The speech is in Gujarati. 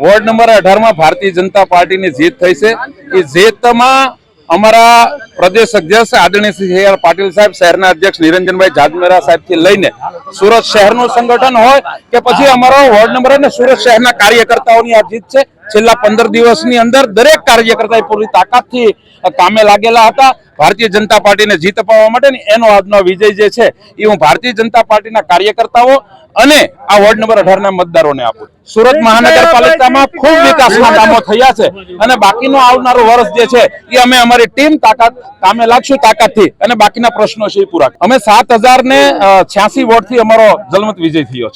વોર્ડ નંબર 18 માં ભારતીય જનતા પાર્ટીની જીત થઈ છે। એ જીતમાં અમારા પ્રદેશ અધ્યક્ષ આદરણીય શ્રી સી આર પાટીલ સાહેબ, શહેરના અધ્યક્ષ નિરંજનભાઈ જાદમેરા સાહેબ થી લઈને સુરત શહેરનું સંગઠન હોય કે પછી અમારો વોર્ડ નંબર અને સુરત શહેરના કાર્યકર્તાઓની આ જીત છે। છેલ્લા 15 દિવસની અંદર દરેક કાર્યકર્તાએ પૂરી તાકાતથી કામે લાગેલા હતા ભારતીય જનતા પાર્ટીને જીત અપાવવા માટે। એનો આજનો વિજય જે છે એ હું ભારતીય જનતા પાર્ટીના કાર્યકર્તાઓ અને આ વોર્ડ નંબર 18 ના મતદારોને આપું। સુરત મહાનગરપાલિકામાં ખૂબ વિકાસના કામો થયા છે અને બાકીનું આવનારું વર્ષ જે છે એ અમે અમારી ટીમ કામે લાગશું તાકાતથી અને બાકીના પ્રશ્નો છે એ પૂરા। અમે 7086 વોટથી અમારો જલમત વિજય થયો છે।